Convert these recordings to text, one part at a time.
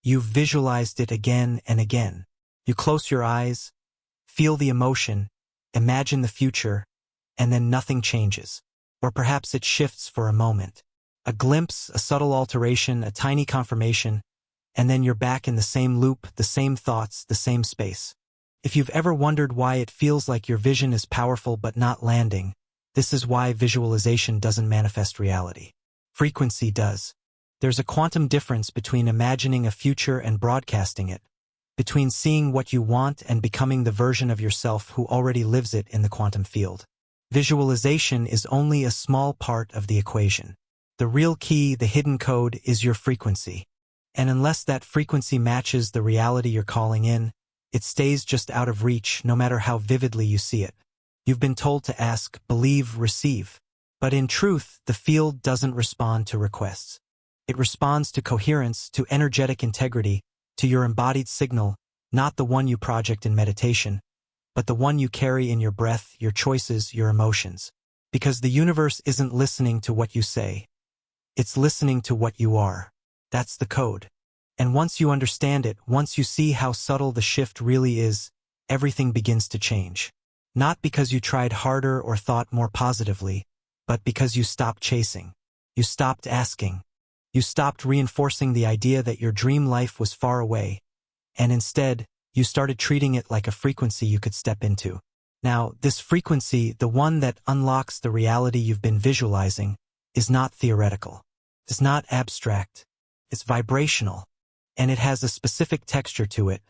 you've visualized it again and again. You close your eyes, feel the emotion, imagine the future, and then nothing changes. Or perhaps it shifts for a moment. A glimpse, a subtle alteration, a tiny confirmation, and then you're back in the same loop, the same thoughts, the same space. If you've ever wondered why it feels like your vision is powerful but not landing, this is why visualization doesn't manifest reality. Frequency does. There's a quantum difference between imagining a future and broadcasting it, between seeing what you want and becoming the version of yourself who already lives it in the quantum field. Visualization is only a small part of the equation. The real key, the hidden code, is your frequency. And unless that frequency matches the reality you're calling in, it stays just out of reach no matter how vividly you see it. You've been told to ask, believe, receive. But in truth, the field doesn't respond to requests. It responds to coherence, to energetic integrity, to your embodied signal, not the one you project in meditation, but the one you carry in your breath, your choices, your emotions. Because the universe isn't listening to what you say. It's listening to what you are. That's the code. And once you understand it, once you see how subtle the shift really is, everything begins to change. Not because you tried harder or thought more positively, but because you stopped chasing. You stopped asking. You stopped reinforcing the idea that your dream life was far away. And instead, you started treating it like a frequency you could step into. Now, this frequency, the one that unlocks the reality you've been visualizing, is not theoretical. It's not abstract. It's vibrational. And it has a specific texture to it,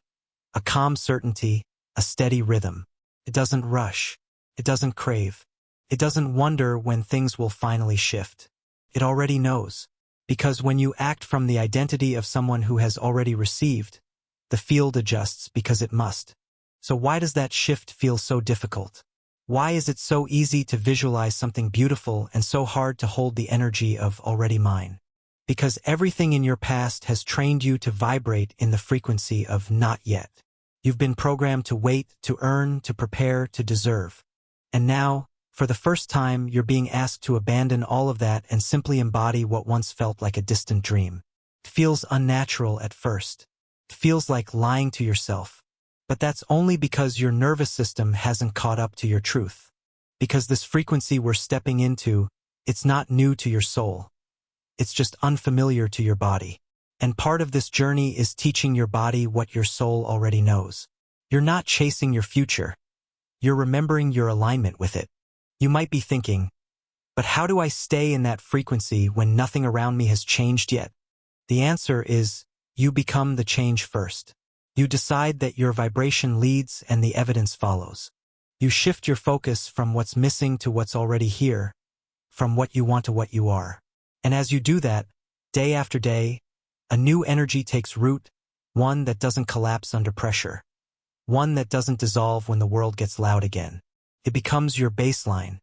a calm certainty, a steady rhythm. It doesn't rush. It doesn't crave. It doesn't wonder when things will finally shift. It already knows. Because when you act from the identity of someone who has already received, the field adjusts because it must. So why does that shift feel so difficult? Why is it so easy to visualize something beautiful and so hard to hold the energy of already mine? Because everything in your past has trained you to vibrate in the frequency of not yet. You've been programmed to wait, to earn, to prepare, to deserve. And now, for the first time, you're being asked to abandon all of that and simply embody what once felt like a distant dream. It feels unnatural at first. It feels like lying to yourself. But that's only because your nervous system hasn't caught up to your truth. Because this frequency we're stepping into, it's not new to your soul. It's just unfamiliar to your body. And part of this journey is teaching your body what your soul already knows. You're not chasing your future. You're remembering your alignment with it. You might be thinking, but how do I stay in that frequency when nothing around me has changed yet? The answer is, you become the change first. You decide that your vibration leads and the evidence follows. You shift your focus from what's missing to what's already here, from what you want to what you are. And as you do that, day after day, a new energy takes root, one that doesn't collapse under pressure, one that doesn't dissolve when the world gets loud again. It becomes your baseline,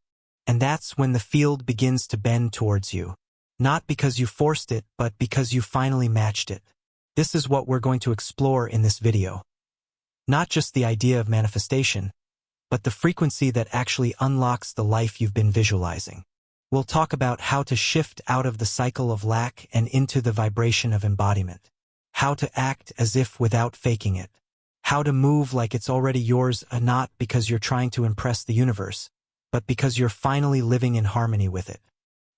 and that's when the field begins to bend towards you. Not because you forced it, but because you finally matched it. This is what we're going to explore in this video. Not just the idea of manifestation, but the frequency that actually unlocks the life you've been visualizing. We'll talk about how to shift out of the cycle of lack and into the vibration of embodiment. How to act as if without faking it. How to move like it's already yours, not because you're trying to impress the universe, but because you're finally living in harmony with it.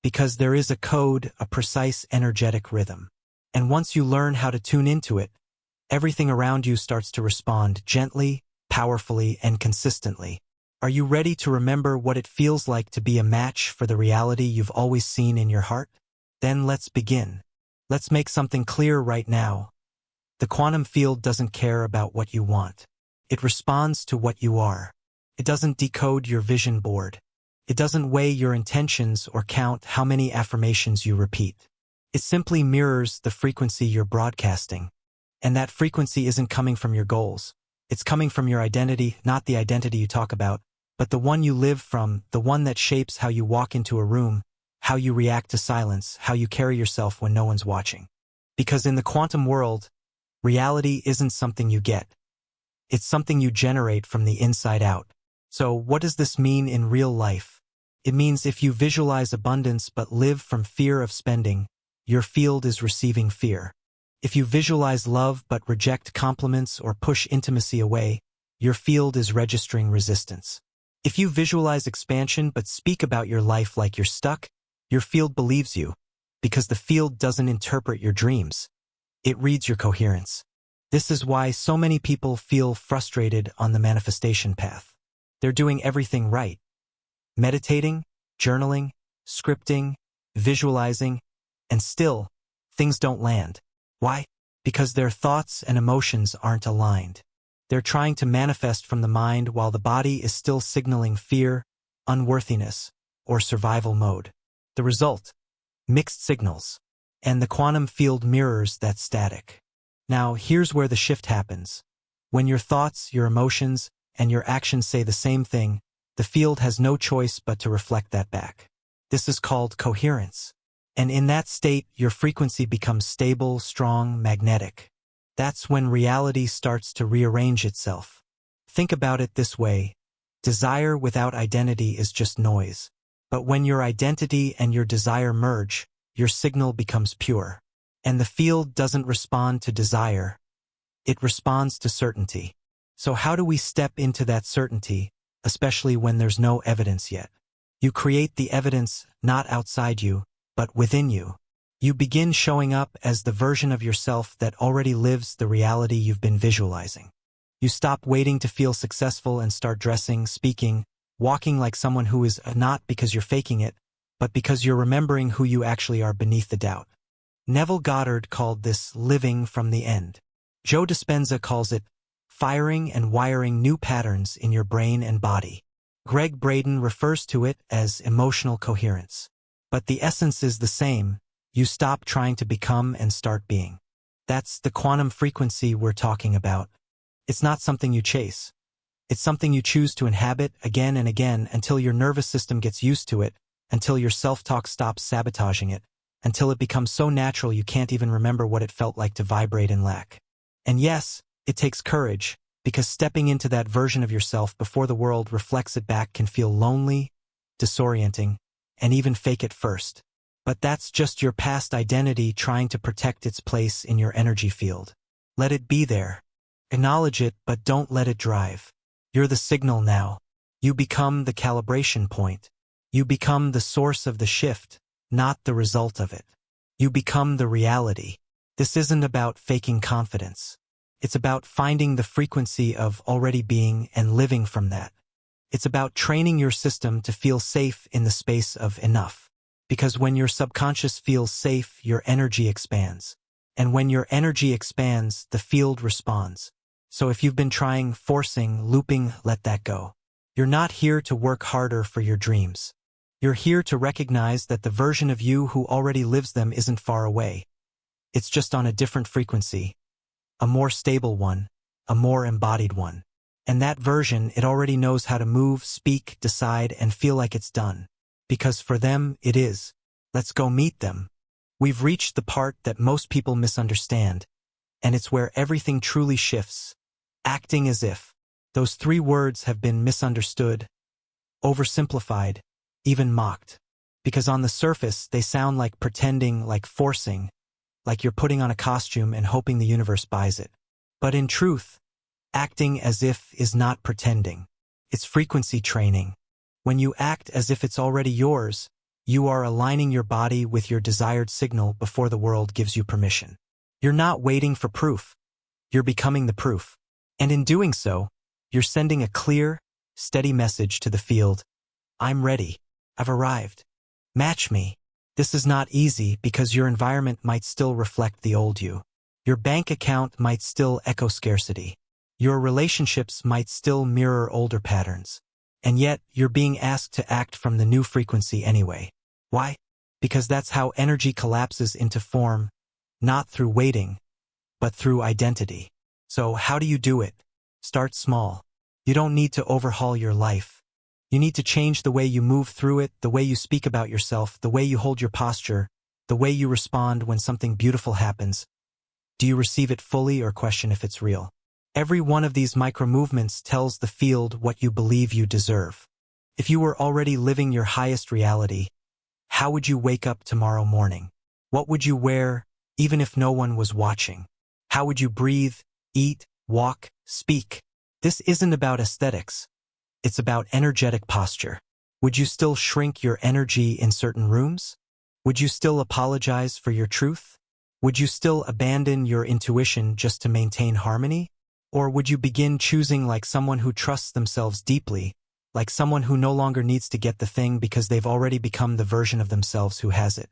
Because there is a code, a precise energetic rhythm. And once you learn how to tune into it, everything around you starts to respond gently, powerfully, and consistently. Are you ready to remember what it feels like to be a match for the reality you've always seen in your heart? Then let's begin. Let's make something clear right now. The quantum field doesn't care about what you want. It responds to what you are. It doesn't decode your vision board. It doesn't weigh your intentions or count how many affirmations you repeat. It simply mirrors the frequency you're broadcasting. And that frequency isn't coming from your goals. It's coming from your identity, not the identity you talk about, but the one you live from, the one that shapes how you walk into a room, how you react to silence, how you carry yourself when no one's watching. Because in the quantum world, reality isn't something you get. It's something you generate from the inside out. So what does this mean in real life? It means if you visualize abundance but live from fear of spending, your field is receiving fear. If you visualize love but reject compliments or push intimacy away, your field is registering resistance. If you visualize expansion but speak about your life like you're stuck, your field believes you, because the field doesn't interpret your dreams. It reads your coherence. This is why so many people feel frustrated on the manifestation path. They're doing everything right. Meditating, journaling, scripting, visualizing, and still, things don't land. Why? Because their thoughts and emotions aren't aligned. They're trying to manifest from the mind while the body is still signaling fear, unworthiness, or survival mode. The result? Mixed signals. And the quantum field mirrors that static. Now, here's where the shift happens. When your thoughts, your emotions, and your actions say the same thing, the field has no choice but to reflect that back. This is called coherence. And in that state, your frequency becomes stable, strong, magnetic. That's when reality starts to rearrange itself. Think about it this way. Desire without identity is just noise. But when your identity and your desire merge, your signal becomes pure. And the field doesn't respond to desire. It responds to certainty. So how do we step into that certainty, especially when there's no evidence yet? You create the evidence not outside you, but within you. You begin showing up as the version of yourself that already lives the reality you've been visualizing. You stop waiting to feel successful and start dressing, speaking, walking like someone who is not because you're faking it, but because you're remembering who you actually are beneath the doubt. Neville Goddard called this living from the end. Joe Dispenza calls it firing and wiring new patterns in your brain and body. Greg Braden refers to it as emotional coherence. But the essence is the same. You stop trying to become and start being. That's the quantum frequency we're talking about. It's not something you chase. It's something you choose to inhabit again and again until your nervous system gets used to it, until your self-talk stops sabotaging it, until it becomes so natural you can't even remember what it felt like to vibrate in lack. And yes, it takes courage, because stepping into that version of yourself before the world reflects it back can feel lonely, disorienting, and even fake at first. But that's just your past identity trying to protect its place in your energy field. Let it be there. Acknowledge it, but don't let it drive. You're the signal now. You become the calibration point. You become the source of the shift, not the result of it. You become the reality. This isn't about faking confidence. It's about finding the frequency of already being and living from that. It's about training your system to feel safe in the space of enough. Because when your subconscious feels safe, your energy expands. And when your energy expands, the field responds. So if you've been trying, forcing, looping, let that go. You're not here to work harder for your dreams. You're here to recognize that the version of you who already lives them isn't far away. It's just on a different frequency. A more stable one. A more embodied one. And that version, it already knows how to move, speak, decide, and feel like it's done. Because for them, it is. Let's go meet them. We've reached the part that most people misunderstand, and it's where everything truly shifts. Acting as if. Those 3 words have been misunderstood, oversimplified, even mocked. Because on the surface, they sound like pretending, like forcing, like you're putting on a costume and hoping the universe buys it. But in truth, acting as if is not pretending. It's frequency training. When you act as if it's already yours, you are aligning your body with your desired signal before the world gives you permission. You're not waiting for proof. You're becoming the proof. And in doing so, you're sending a clear, steady message to the field. I'm ready. I've arrived. Match me. This is not easy because your environment might still reflect the old you. Your bank account might still echo scarcity. Your relationships might still mirror older patterns. And yet, you're being asked to act from the new frequency anyway. Why? Because that's how energy collapses into form, not through waiting, but through identity. So how do you do it? Start small. You don't need to overhaul your life. You need to change the way you move through it, the way you speak about yourself, the way you hold your posture, the way you respond when something beautiful happens. Do you receive it fully or question if it's real? Every one of these micro-movements tells the field what you believe you deserve. If you were already living your highest reality, how would you wake up tomorrow morning? What would you wear? even if no one was watching? How would you breathe, eat, walk, speak? This isn't about aesthetics. It's about energetic posture. Would you still shrink your energy in certain rooms? Would you still apologize for your truth? Would you still abandon your intuition just to maintain harmony? Or would you begin choosing like someone who trusts themselves deeply, like someone who no longer needs to get the thing because they've already become the version of themselves who has it?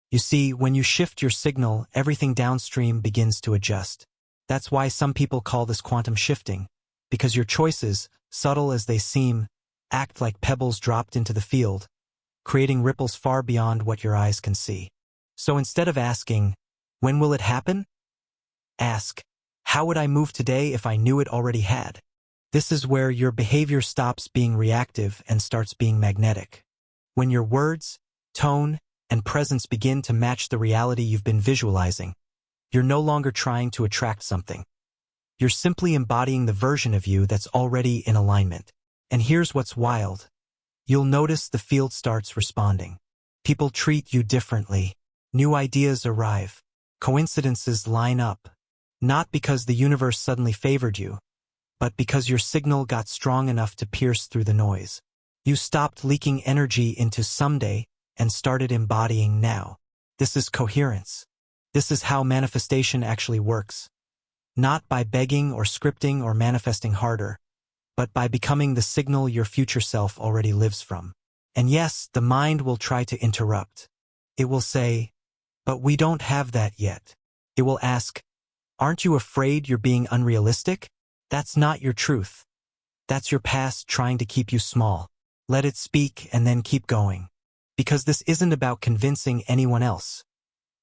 You see, when you shift your signal, everything downstream begins to adjust. That's why some people call this quantum shifting, because your choices, subtle as they seem, act like pebbles dropped into the field, creating ripples far beyond what your eyes can see. So instead of asking, when will it happen? Ask, how would I move today if I knew it already had? This is where your behavior stops being reactive and starts being magnetic. When your words, tone, and presence begin to match the reality you've been visualizing, you're no longer trying to attract something. You're simply embodying the version of you that's already in alignment. And here's what's wild. You'll notice the field starts responding. People treat you differently. New ideas arrive. Coincidences line up. Not because the universe suddenly favored you, but because your signal got strong enough to pierce through the noise. You stopped leaking energy into someday and started embodying now. This is coherence. This is how manifestation actually works. Not by begging or scripting or manifesting harder, but by becoming the signal your future self already lives from. And yes, the mind will try to interrupt. It will say, but we don't have that yet. It will ask, aren't you afraid you're being unrealistic? That's not your truth. That's your past trying to keep you small. Let it speak and then keep going. Because this isn't about convincing anyone else.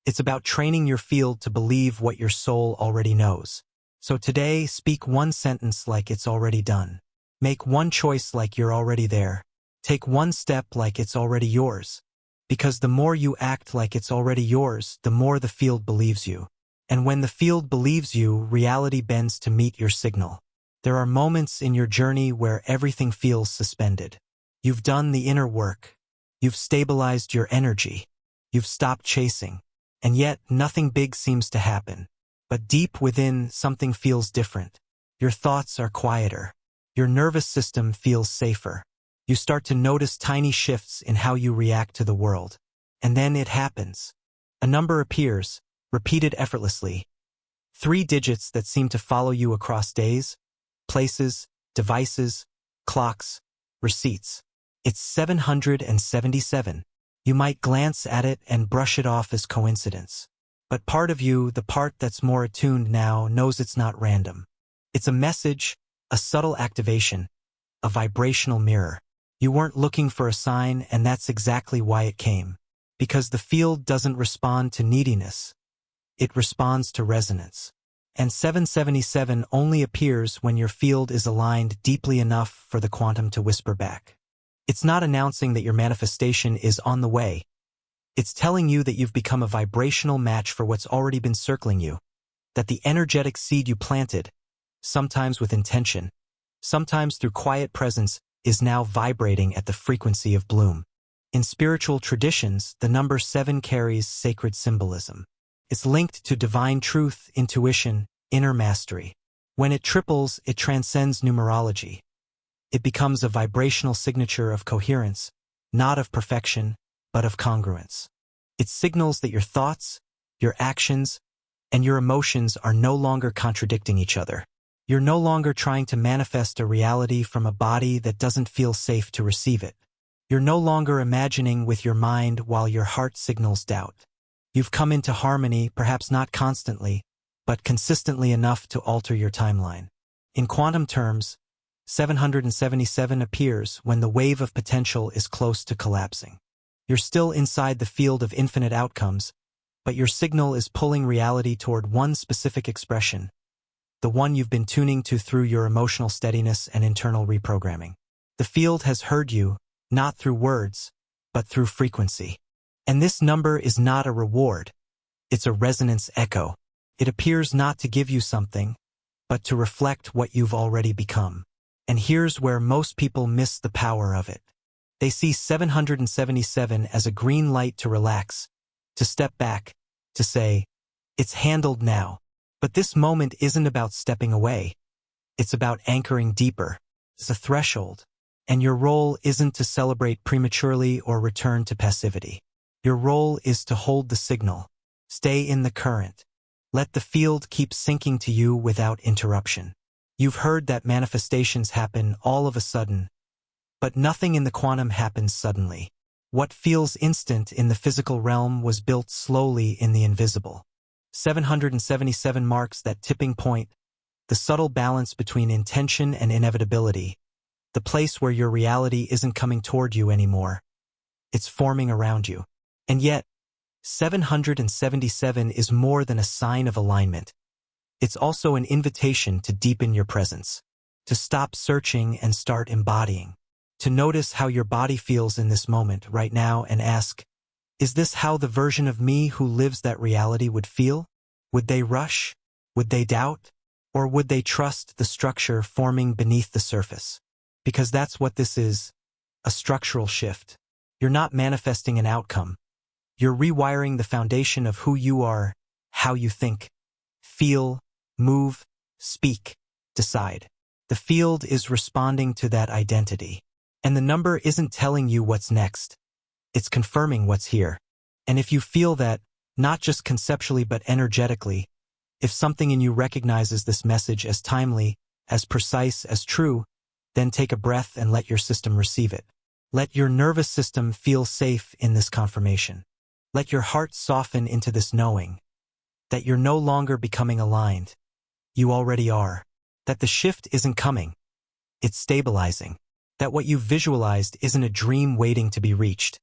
It's about training your field to believe what your soul already knows. So today, speak one sentence like it's already done. Make one choice like you're already there. Take one step like it's already yours. Because the more you act like it's already yours, the more the field believes you. And when the field believes you, reality bends to meet your signal. There are moments in your journey where everything feels suspended. You've done the inner work. You've stabilized your energy. You've stopped chasing. And yet, nothing big seems to happen. But deep within, something feels different. Your thoughts are quieter. Your nervous system feels safer. You start to notice tiny shifts in how you react to the world. And then it happens. A number appears, repeated effortlessly. 3 digits that seem to follow you across days, places, devices, clocks, receipts. It's 777. You might glance at it and brush it off as coincidence. But part of you, the part that's more attuned now, knows it's not random. It's a message, a subtle activation, a vibrational mirror. You weren't looking for a sign, and that's exactly why it came. Because the field doesn't respond to neediness. It responds to resonance. And 777 only appears when your field is aligned deeply enough for the quantum to whisper back. It's not announcing that your manifestation is on the way. It's telling you that you've become a vibrational match for what's already been circling you. That the energetic seed you planted, sometimes with intention, sometimes through quiet presence, is now vibrating at the frequency of bloom. In spiritual traditions, the number 7 carries sacred symbolism. It's linked to divine truth, intuition, inner mastery. When it triples, it transcends numerology. It becomes a vibrational signature of coherence, not of perfection, but of congruence. It signals that your thoughts, your actions, and your emotions are no longer contradicting each other. You're no longer trying to manifest a reality from a body that doesn't feel safe to receive it. You're no longer imagining with your mind while your heart signals doubt. You've come into harmony, perhaps not constantly, but consistently enough to alter your timeline. In quantum terms, 777 appears when the wave of potential is close to collapsing. You're still inside the field of infinite outcomes, but your signal is pulling reality toward one specific expression, the one you've been tuning to through your emotional steadiness and internal reprogramming. The field has heard you, not through words, but through frequency. And this number is not a reward. It's a resonance echo. It appears not to give you something, but to reflect what you've already become. And here's where most people miss the power of it. They see 777 as a green light to relax, to step back, to say, It's handled now. But this moment isn't about stepping away. It's about anchoring deeper. It's a threshold. And your role isn't to celebrate prematurely or return to passivity. Your role is to hold the signal. Stay in the current. Let the field keep sinking to you without interruption. You've heard that manifestations happen all of a sudden, but nothing in the quantum happens suddenly. What feels instant in the physical realm was built slowly in the invisible. 777 marks that tipping point, the subtle balance between intention and inevitability, the place where your reality isn't coming toward you anymore. It's forming around you. And yet, 777 is more than a sign of alignment. It's also an invitation to deepen your presence, to stop searching and start embodying, to notice how your body feels in this moment right now and ask, is this how the version of me who lives that reality would feel? Would they rush? Would they doubt? Or would they trust the structure forming beneath the surface? Because that's what this is, a structural shift. You're not manifesting an outcome. You're rewiring the foundation of who you are, how you think, feel, move, speak, decide. The field is responding to that identity. And the number isn't telling you what's next. It's confirming what's here. And if you feel that, not just conceptually but energetically, if something in you recognizes this message as timely, as precise, as true, then take a breath and let your system receive it. Let your nervous system feel safe in this confirmation. Let your heart soften into this knowing that you're no longer becoming aligned. You already are. That the shift isn't coming. It's stabilizing. That what you've visualized isn't a dream waiting to be reached.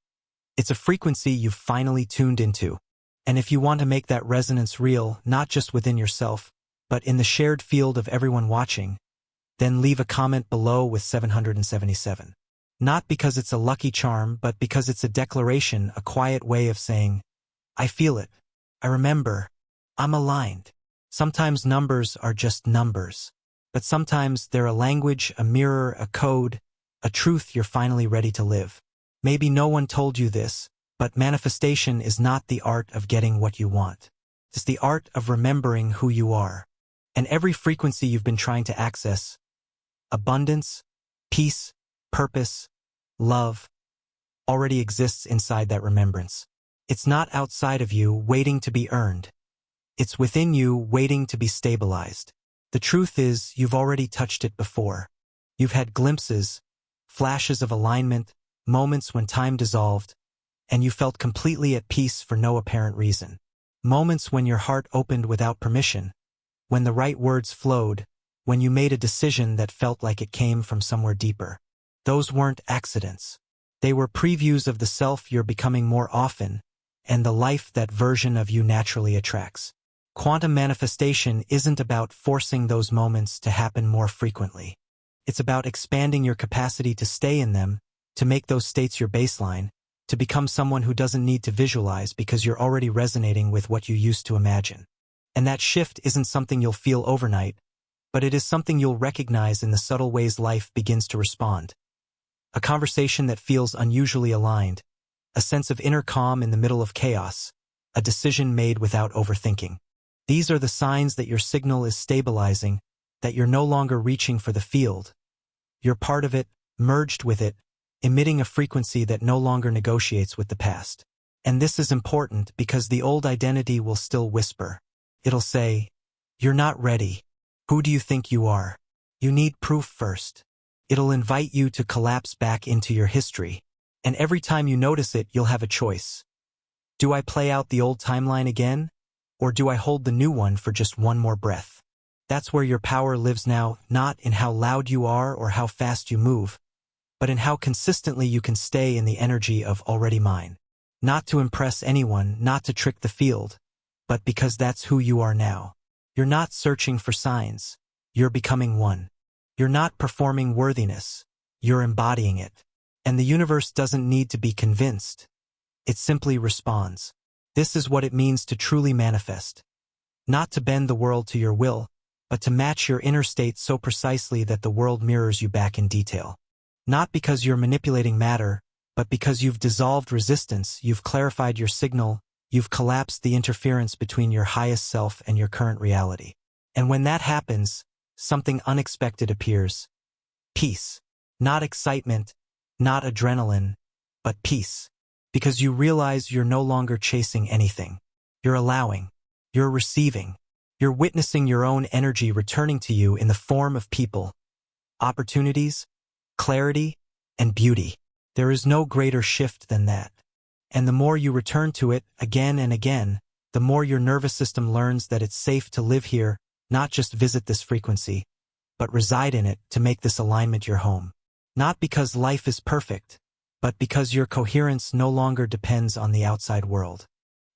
It's a frequency you've finally tuned into. And if you want to make that resonance real, not just within yourself, but in the shared field of everyone watching, then leave a comment below with 777. Not because it's a lucky charm, but because it's a declaration, a quiet way of saying, I feel it. I remember. I'm aligned. Sometimes numbers are just numbers. But sometimes they're a language, a mirror, a code, a truth you're finally ready to live. Maybe no one told you this, but manifestation is not the art of getting what you want. It's the art of remembering who you are. And every frequency you've been trying to access, abundance, peace, purpose, love, already exists inside that remembrance. It's not outside of you waiting to be earned. It's within you waiting to be stabilized. The truth is, you've already touched it before. You've had glimpses, flashes of alignment, moments when time dissolved, and you felt completely at peace for no apparent reason. Moments when your heart opened without permission, when the right words flowed, when you made a decision that felt like it came from somewhere deeper. Those weren't accidents. They were previews of the self you're becoming more often, and the life that version of you naturally attracts. Quantum manifestation isn't about forcing those moments to happen more frequently. It's about expanding your capacity to stay in them, to make those states your baseline, to become someone who doesn't need to visualize because you're already resonating with what you used to imagine. And that shift isn't something you'll feel overnight, but it is something you'll recognize in the subtle ways life begins to respond. A conversation that feels unusually aligned, a sense of inner calm in the middle of chaos, a decision made without overthinking. These are the signs that your signal is stabilizing, that you're no longer reaching for the field. You're part of it, merged with it, emitting a frequency that no longer negotiates with the past. And this is important because the old identity will still whisper. It'll say, you're not ready. Who do you think you are? You need proof first. It'll invite you to collapse back into your history. And every time you notice it, you'll have a choice. Do I play out the old timeline again? Or do I hold the new one for just one more breath? That's where your power lives now, not in how loud you are or how fast you move, but in how consistently you can stay in the energy of already mine. Not to impress anyone, not to trick the field, but because that's who you are now. You're not searching for signs. You're becoming one. You're not performing worthiness. You're embodying it. And the universe doesn't need to be convinced. It simply responds. This is what it means to truly manifest. Not to bend the world to your will, but to match your inner state so precisely that the world mirrors you back in detail. Not because you're manipulating matter, but because you've dissolved resistance, you've clarified your signal, you've collapsed the interference between your highest self and your current reality. And when that happens, something unexpected appears. Peace. Not excitement, not adrenaline, but peace. Because you realize you're no longer chasing anything. You're allowing. You're receiving. You're witnessing your own energy returning to you in the form of people, opportunities, clarity, and beauty. There is no greater shift than that. And the more you return to it again and again, the more your nervous system learns that it's safe to live here, not just visit this frequency, but reside in it to make this alignment your home. Not because life is perfect, but because your coherence no longer depends on the outside world.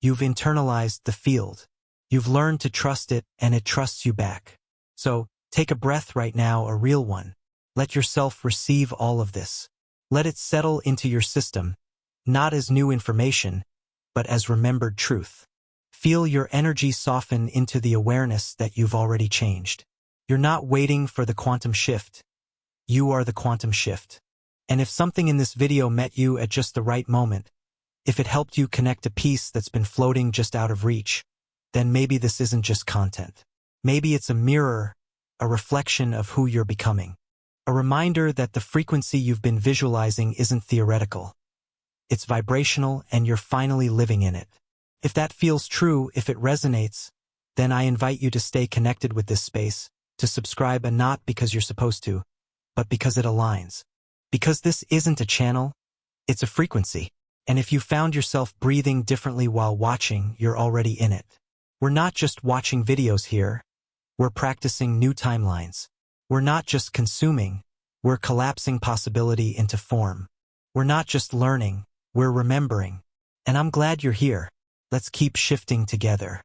You've internalized the field. You've learned to trust it, and it trusts you back. So, take a breath right now, a real one. Let yourself receive all of this. Let it settle into your system, not as new information, but as remembered truth. Feel your energy soften into the awareness that you've already changed. You're not waiting for the quantum shift. You are the quantum shift. And if something in this video met you at just the right moment, if it helped you connect a piece that's been floating just out of reach, then maybe this isn't just content. Maybe it's a mirror, a reflection of who you're becoming. A reminder that the frequency you've been visualizing isn't theoretical. It's vibrational, and you're finally living in it. If that feels true, if it resonates, then I invite you to stay connected with this space, to subscribe, and not because you're supposed to, but because it aligns. Because this isn't a channel, it's a frequency. And if you found yourself breathing differently while watching, you're already in it. We're not just watching videos here, we're practicing new timelines. We're not just consuming, we're collapsing possibility into form. We're not just learning, we're remembering. And I'm glad you're here. Let's keep shifting together.